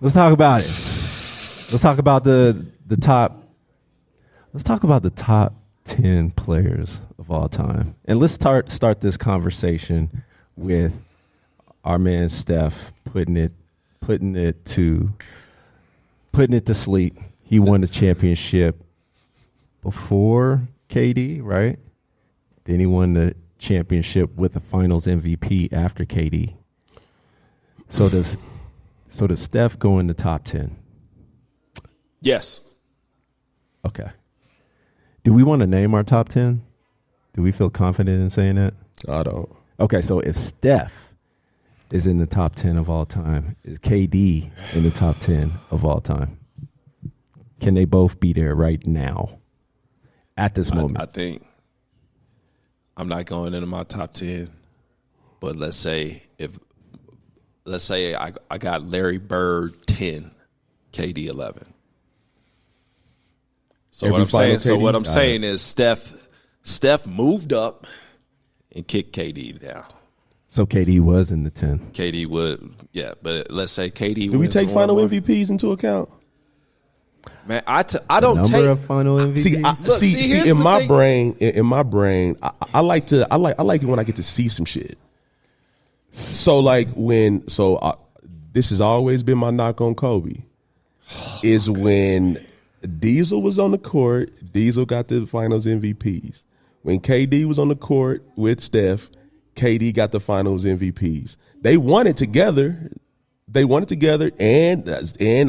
Let's talk about it. Let's talk about the top. Let's talk about the top 10 players of all time, and let's start this conversation with our man Steph putting it to sleep. He won the championship before KD, right? Then he won the championship with the Finals MVP after KD. So does Steph go in the top 10? Yes. Okay. Do we want to name our top 10? Do we feel confident in saying that? I don't. Okay, so if Steph is in the top 10 of all time, is KD in the top 10 of all time? Can they both be there right now at this moment? I think I'm not going into my top 10, but let's say I got Larry Bird 10, KD 11. So what I'm saying is Steph moved up and kicked KD down. So KD was in the 10. KD would, yeah, but let's say KD. Do we take final MVPs into account? Man, I don't Number take of final MVPs. See, in my brain, I like it when I get to see some shit. So this has always been my knock on Kobe. Is when Diesel was on the court, Diesel got the Finals MVPs. When KD was on the court with Steph, KD got the Finals MVPs. They won it together. And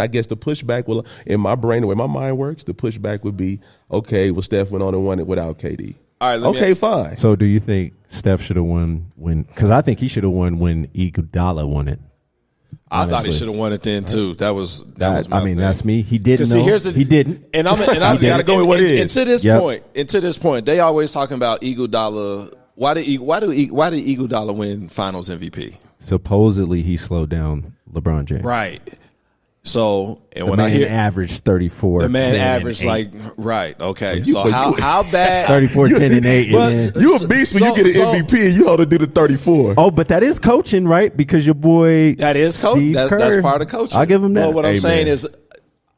I guess the pushback will, in my brain, the way my mind works, the pushback would be, okay, well, Steph went on and won it without KD. All right, fine. So do you think Steph should have won because I think he should have won when Iguodala won it. I thought he should have won it then too. That was my thing. That's me. He didn't know. He didn't. And I'm got to go with what it is. And to this point, they always talking about Iguodala. Why did Iguodala win Finals MVP? Supposedly he slowed down LeBron James. Right. So and when I hear averaged 34, the man averaged right. Okay. So how bad 34, 10, and 8. You a beast when you get an MVP and you ought to do the 34. Oh, but that is coaching, right? Because your boy that is coaching. That's part of coaching. I'll give him that. Well, what I'm saying is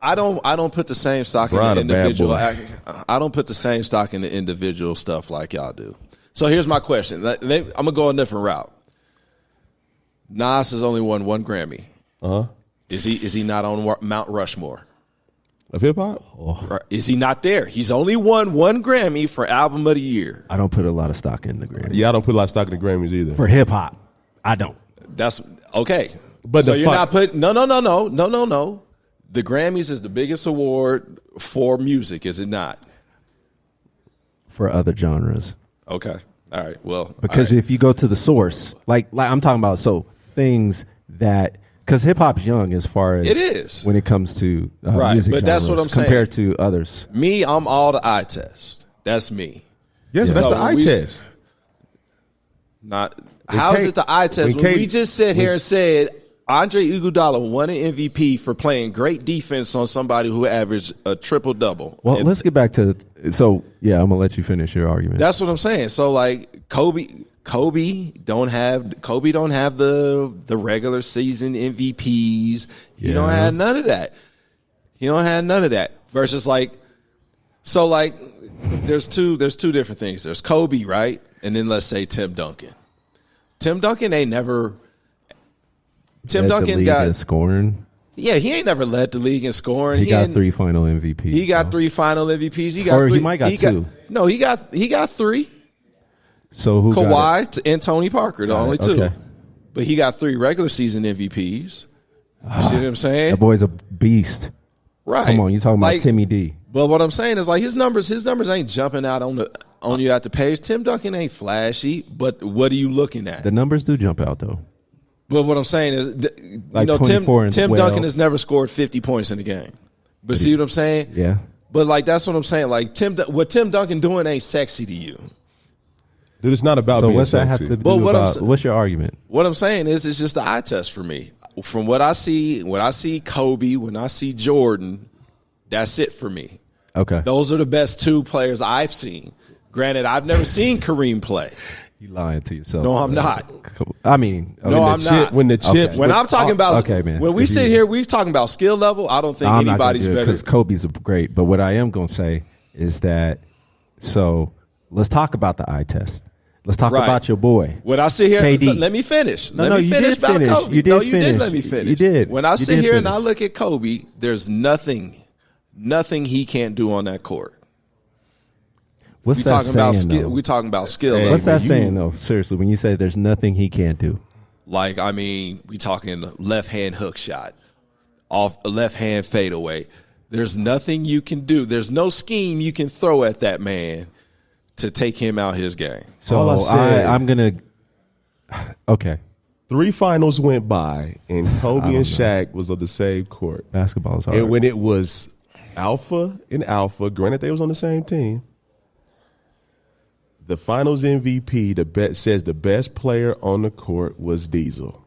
I don't put the same stock in the individual. I don't put the same stock in the individual stuff like y'all do. So here's my question. I'm gonna go a different route. Nas has only won one Grammy. Is he not on Mount Rushmore of hip hop? Or is he not there? He's only won one Grammy for Album of the Year. I don't put a lot of stock in the Grammy. Yeah, I don't put a lot of stock in the Grammys either. For hip hop, I don't. That's okay. But so you're not putting no. The Grammys is the biggest award for music, is it not? For other genres. Okay. All right. Well, because if you go to the source, like I'm talking about, things that. Because hip hop's young as far as it is when it comes to right, music but genres, that's what I'm saying. Compared to others. Me, I'm all the eye test. That's me. Yes, that's the eye test. Not how is it the eye test? When we just sat here and said Andre Iguodala won an MVP for playing great defense on somebody who averaged a triple double. Well, let's get back to I'm gonna let you finish your argument. That's what I'm saying. So like Kobe don't have the regular season MVPs. He don't have none of that. Versus there's two different things. There's Kobe, right? And then let's say Tim Duncan. Tim Duncan ain't never Tim Duncan got scoring. Yeah, he ain't never led the league in scoring. He got 3 final MVPs. He got 3 final MVPs. He might got 2. No, he got 3. So who Kawhi and Tony Parker, the only 2. Okay. But he got 3 regular season MVPs. You see what I'm saying? That boy's a beast. Right. Come on, you talking about Timmy D. But what I'm saying is his numbers ain't jumping out on you at the page. Tim Duncan ain't flashy, but what are you looking at? The numbers do jump out though. But what I'm saying is, 24 and Tim 12. Duncan has never scored 50 points in a game. But see what I'm saying? Yeah. But that's what I'm saying. What Tim Duncan doing ain't sexy to you. Dude, it's not about being what's sexy. That have to do about, what's your argument? What I'm saying is it's just the eye test for me. From what I see, when I see Kobe, when I see Jordan, that's it for me. Okay. Those are the best 2 players I've seen. Granted, I've never seen Kareem play. You lying to yourself. No, I'm not. I mean, no, I'm not. When the chip, when I'm talking about, okay, man. When we sit here, we talking about skill level. I don't think anybody's better because Kobe's great. But what I am gonna say is that. So let's talk about the eye test. Let's talk about your boy. When I sit here, KD. let me finish. No, let me finish about Kobe. You did finish. Didn't let me finish. You did. When I sit here and I look at Kobe, there's nothing he can't do on that court. What's that saying, though? We talking about skill. What's that saying, though? Seriously, when you say there's nothing he can't do. Like, I mean, we talking left hand hook shot, off a left hand fadeaway. There's nothing you can do. There's no scheme you can throw at that man to take him out his game. So I'm gonna. Okay. 3 finals went by, and Kobe and Shaq was on the same court. Basketball is hard. And when it was alpha and alpha, granted they was on the same team, the finals MVP says the best player on the court was Diesel.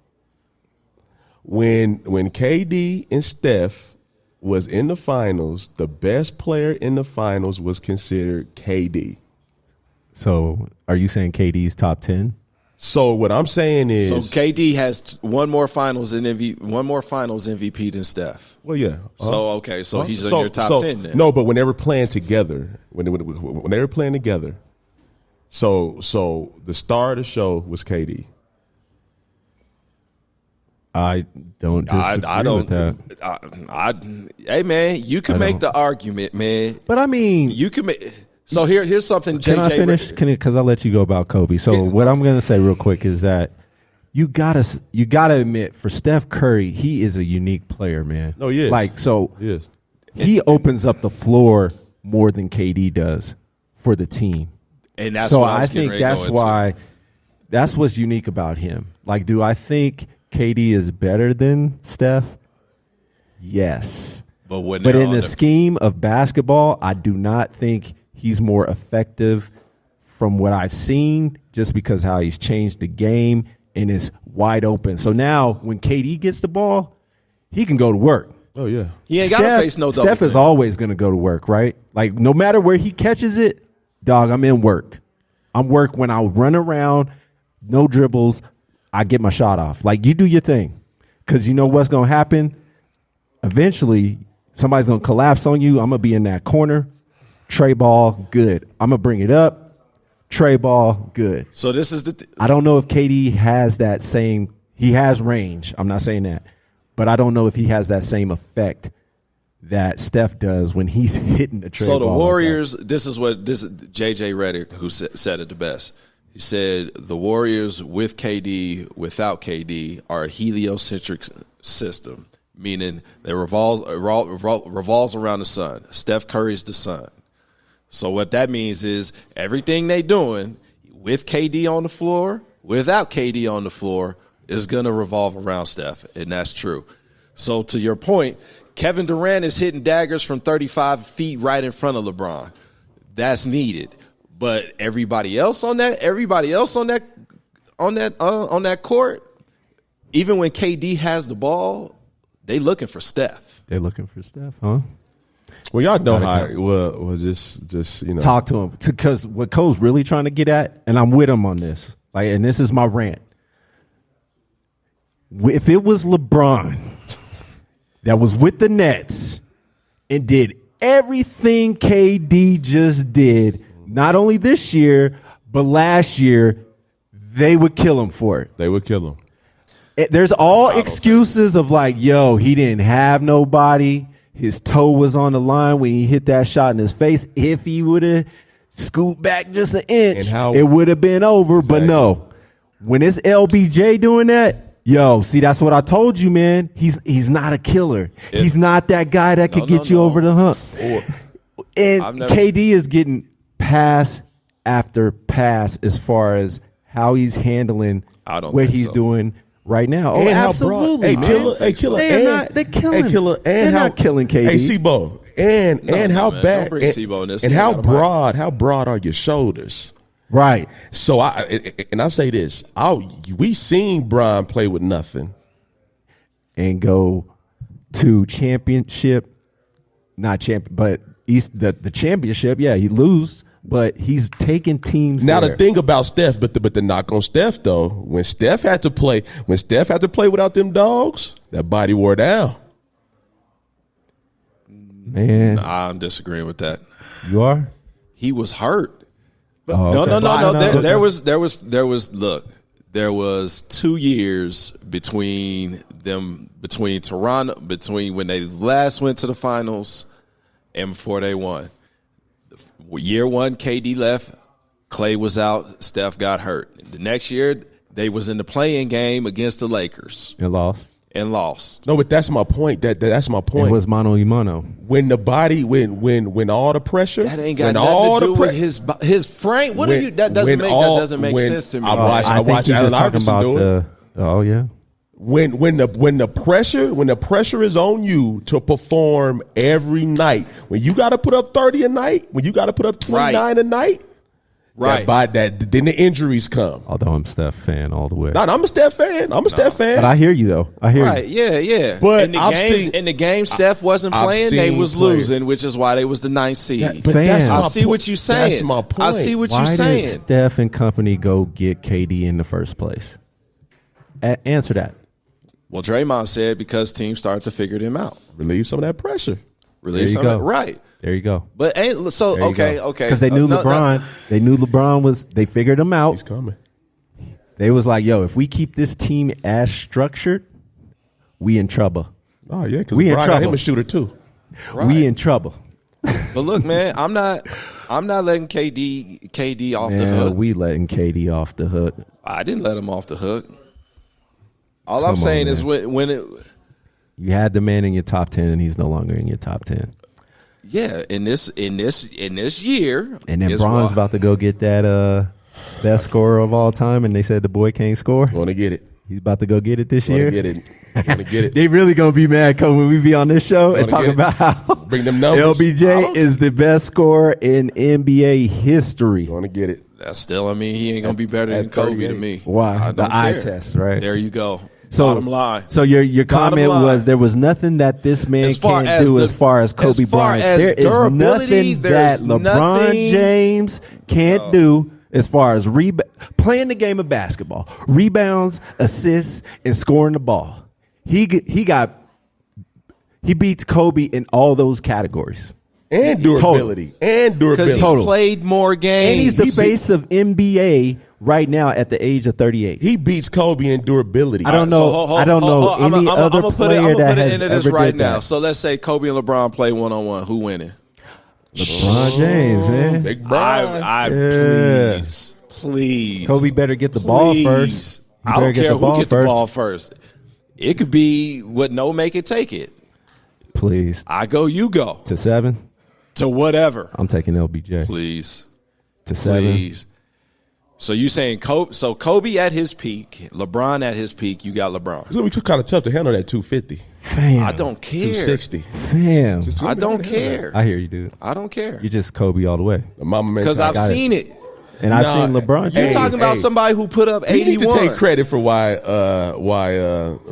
When KD and Steph was in the finals, the best player in the finals was considered KD. So are you saying KD's top 10? So what I'm saying is, so KD has one more finals MVP than Steph. Well, yeah. So okay, so he's in your top 10 then. No, but when they were playing together, when they were playing together, so the star of the show was KD. I don't disagree with that. Hey man, you can make the argument, man. But I mean, you can make. So here's something. Can I finish? Because I'll let you go about Kobe. So what I'm going to say real quick is that you gotta admit, for Steph Curry, he is a unique player, man. Oh, yes. Like, so yes. He opens up the floor more than KD does for the team. And that's so what I think that's why that's what's unique about him. Like, do I think KD is better than Steph? Yes. But in the scheme of basketball, I do not think he's more effective from what I've seen, just because how he's changed the game and is wide open. So now when KD gets the ball, he can go to work. Oh, yeah. He ain't got to face no double Steph is always going to go to work, right? Like, no matter where he catches it, dog, I'm in work. I'm work when I run around, no dribbles, I get my shot off. Like, you do your thing, because you know what's going to happen? Eventually, somebody's going to collapse on you. I'm going to be in that corner. Tray ball, good. I'm going to bring it up. Tray ball, good. So this is I don't know if KD has that same – he has range. I'm not saying that. But I don't know if he has that same effect that Steph does when he's hitting the tray ball. So the Warriors, this is J.J. Redick who said it the best. He said the Warriors with KD, without KD, are a heliocentric system, meaning they revolves around the sun. Steph Curry's the sun. So what that means is everything they doing with KD on the floor, without KD on the floor, is going to revolve around Steph, and that's true. So to your point, Kevin Durant is hitting daggers from 35 feet right in front of LeBron. That's needed. But everybody else on that court, even when KD has the ball, they looking for Steph. They looking for Steph, huh? Well, y'all know how it was just you know. Talk to him, because what Cole's really trying to get at, and I'm with him on this. Like, and this is my rant. If it was LeBron that was with the Nets and did everything KD just did, not only this year but last year, they would kill him for it. They would kill him. There's all excuses of like, yo, he didn't have nobody. His toe was on the line when he hit that shot in his face. If he would have scooped back just an inch, it would have been over. Exactly. But no, when it's LBJ doing that, yo, see, that's what I told you, man. He's not a killer. He's not that guy that could get you over the hump. And KD is getting pass after pass as far as how he's handling what he's doing right now. And absolutely. They're killing KD. Hey, C-Bo. And how bad and how broad are your shoulders? Right. So I say this. We seen Bron play with nothing and go to championship, not champion, but the championship. Yeah, he lose, but he's taking teams. Now there. the thing about Steph, but the knock on Steph though, when Steph had to play without them dogs, that body wore down. Man, I'm disagreeing with that. You are? He was hurt. Oh, okay. No. There was. Look, there was 2 years between Toronto, between when they last went to the finals and before they won. Year one, KD left, Clay was out, Steph got hurt. The next year, they was in the play-in game against the Lakers and lost. No, but that's my point. That's my point. It was mano y mano. When the body, when all the pressure, that ain't got nothing to do with his frame. What are you? That doesn't make sense to me. I watch Allen Iverson do it. Oh yeah. When the pressure is on you to perform every night, when you got to put up 30 a night, when you got to put up 29 a night, right? Then the injuries come. Although I'm Steph fan all the way. No, I'm a Steph fan. But I hear you though. I hear you. Yeah. But in the game Steph wasn't playing, they was losing, which is why they was the 9th seed. I see what you're saying. That's my point. I see what Why you're saying. did Steph and company go get KD in the first place? Answer that. Well, Draymond said because teams started to figure them out. Relieve some of that pressure. Relieve some of that. Right. There you go. But okay. Because they knew LeBron. They knew LeBron was. They figured him out. He's coming. They was like, yo, if we keep this team as structured, we in trouble. Oh yeah, because LeBron got him a shooter too. Right. We in trouble. But look, man, I'm not letting KD off the hook. We letting KD off the hook. I didn't let him off the hook. All I'm saying is when you had the man in your top 10 and he's no longer in your top 10. Yeah, in this year, and then Bron's about to go get that best scorer of all time, and they said the boy can't score. Want to get it? He's about to go get it this year. Want to get it? They really gonna be mad when we be on this show and talk about how bring them numbers. LBJ is the best scorer in NBA history. Want to get it? That's still. I mean, he ain't gonna be better than Kobe to me. Why? The eye test, right? There you go. So, bottom line. So your comment was there was nothing that this man can't do as far as Kobe Bryant. There is nothing that LeBron James can't do as far as playing the game of basketball, rebounds, assists, and scoring the ball. He beats Kobe in all those categories. And durability. Because he's played more games. And he's the face of NBA right now at the age of 38. He beats Kobe in durability. I don't know any other player that has ever did right that. now. So let's say Kobe and LeBron play one-on-one. Who winning? LeBron James, man. Big Bron. Please. Kobe better get the ball first. I don't care who gets the ball first. It could be what no make it take it. Please. I go, you go. To 7? To whatever. I'm taking LBJ. Please. To 7? Please. So you saying Kobe at his peak, LeBron at his peak, you got LeBron. It's going to be kind of tough to handle that 250. Fam. I don't care. 260. Fam. I don't care. I hear you, dude. I don't care. You're just Kobe all the way. Because I've seen it. And I've seen LeBron. You're talking about somebody who put up 81. You need to take credit for why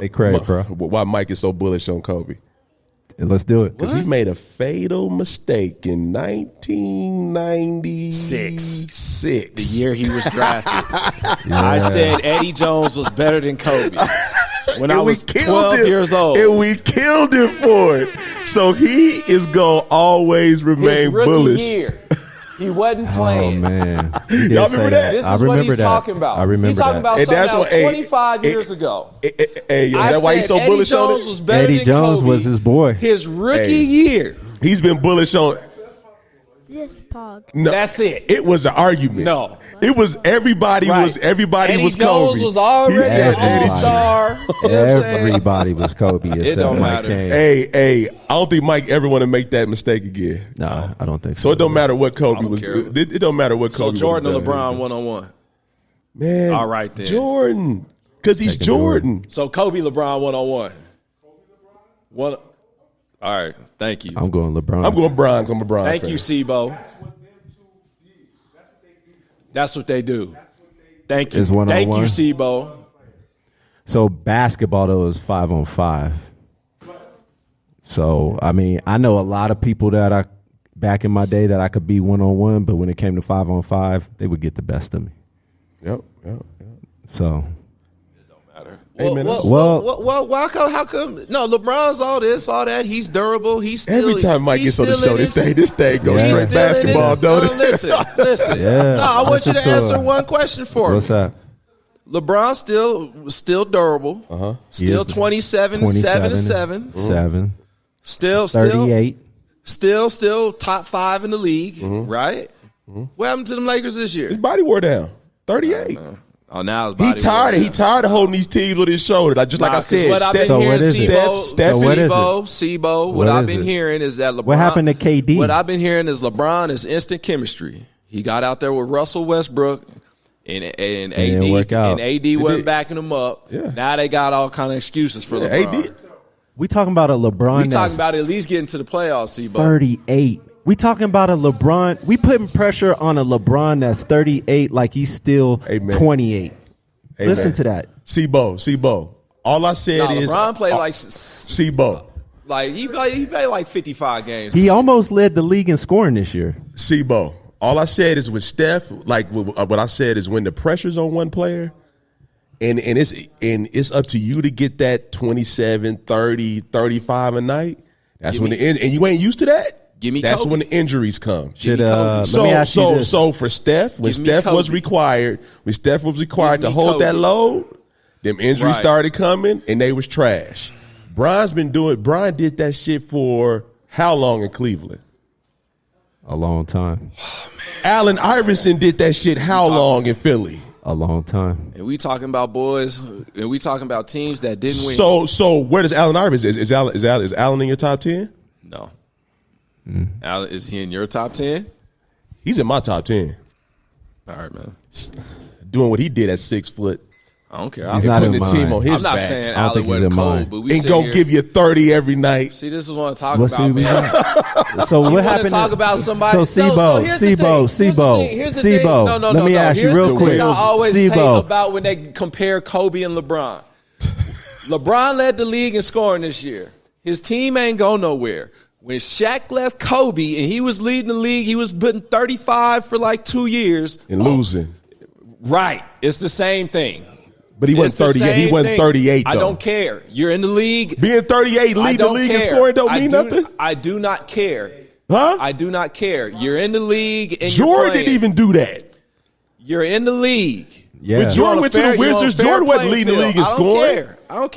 take credit, bro. Why Mike is so bullish on Kobe. And let's do it. Because he made a fatal mistake in 1996. The year he was drafted. I said Eddie Jones was better than Kobe when I was 12 years old. And we killed him for it. So he is going to always remain bullish. Year. He wasn't playing. Oh, man. Y'all remember that? This is what he's talking about. I remember he's talking about something that was 25 years ago. Is that why he's so bullish on it? Eddie Jones was his boy. His rookie year. He's been bullish on This podcast. No, that's it. It was an argument. No, it was everybody was Eddie was Kobe. Jones was already an all-star. Everybody was Kobe. It don't matter. Hey, I don't think Mike ever want to make that mistake again. No, I don't think so. So it don't matter what Kobe was. It don't matter what Kobe. So Jordan or LeBron 1-on-1. Man, all right then. Jordan, because he's Jordan. So Kobe, LeBron 1-on-1. One. All right, thank you. I'm going LeBron. I'm going Bron. I'm a Bron. Thank you, Sebo. That's what they do. Thank you. Thank you, Sebo. So basketball though is 5-on-5. So I mean, I know a lot of people that back in my day that I could be 1-on-1, but when it came to 5-on-5, they would get the best of me. Yep. So. Hey, man, how come? No, LeBron's all this, all that. He's durable. He's still. Every time Mike gets on the show, this thing goes straight basketball, don't it? Listen. Yeah, no, I want you to answer one question for me. What's that? LeBron's still durable. Still 27, 7 and 7. 7. Still 38. Still top 5 in the league, right? What happened to them Lakers this year? His body wore down. 38. Oh, now he tired of holding these teams on his shoulder. Like I said, what I've been hearing, Steph. What I've been hearing is that LeBron. What happened to KD? What I've been hearing is LeBron is instant chemistry. He got out there with Russell Westbrook, and AD wasn't backing him up. Yeah. Now they got all kind of excuses for LeBron. AD. We talking about a LeBron. We talking about at least getting to the playoffs. 38. We talking about a LeBron. We putting pressure on a LeBron that's 38 like he's still 28. Listen to that. Sebo. All I said is LeBron played like Sebo. Like he played like 55 games. He almost led the league in scoring this year. Sebo. All I said is with Steph, like what I said is when the pressure's on one player, and it's up to you to get that 27, 30, 35 a night. That's when and you ain't used to that. That's Kobe. when the injuries come. Let me ask you this. So for Steph, when Steph was required to hold that load, them injuries started coming and they was trash. Brian did that shit for how long in Cleveland? A long time. Oh, Allen Iverson did that shit how long in Philly? A long time. And we talking about boys, and we talking about teams that didn't win. So where does Allen Iverson is Allen in your top 10? No. Allen, is he in your top 10? He's in my top 10. All right, man. Doing what he did at 6 foot. I don't care. He's not in the team on his I'm not back. saying Allen wasn't cold, but we ain't gonna give you 30 every night. See, this is what I'm talking about. Man. So what happened? Talk about somebody. So Sebo. No. Let me ask you real quick. I always take about when they compare Kobe and LeBron. LeBron led the league in scoring this year. His team ain't go nowhere. When Shaq left Kobe and he was leading the league, he was putting 35 for like 2 years and losing. Right, it's the same thing. But he wasn't 38. He wasn't 38, though. I don't care. You're in the league. Being 38, lead the league in scoring don't mean nothing? I do not care. Huh? I do not care. You're in the league and Jordan didn't even do that. You're in the league. Yeah. When Jordan went to the Wizards, Jordan wasn't leading the league in scoring. I don't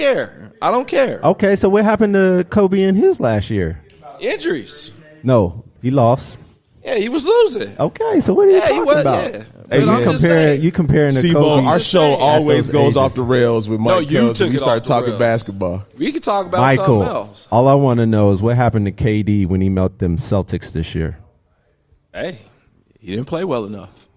care. Okay, so what happened to Kobe in his last year? Injuries. No, he lost. Yeah, he was losing. Okay, so what are you talking about? Yeah. Hey, you comparing to Kobe. Our show always goes off the rails with Mike Kells when we start talking rails. Basketball. We can talk about something else. All I want to know is what happened to KD when he melted them Celtics this year. Hey, he didn't play well enough.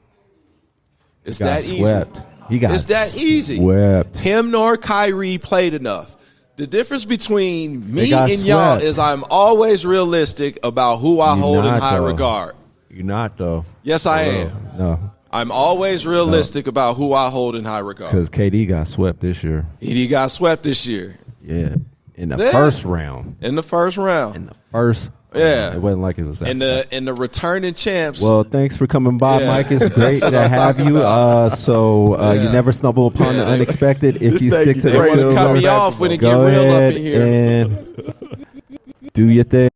It's He got that swept. easy. It's that easy. Swept. Him nor Kyrie played enough. The difference between me and y'all is I'm always realistic about who I hold in high regard. You're not, though. Yes, I am. No. I'm always realistic about who I hold in high regard. Because KD got swept this year. He got swept this year. Yeah. In the first round. In the first round. Yeah. It wasn't like it was that. And the returning champs. Well, thanks for coming by, Mike. It's great to have you. You never stumble upon the unexpected if you stick to the field. Cut me off when it get real up in here. And do your thing.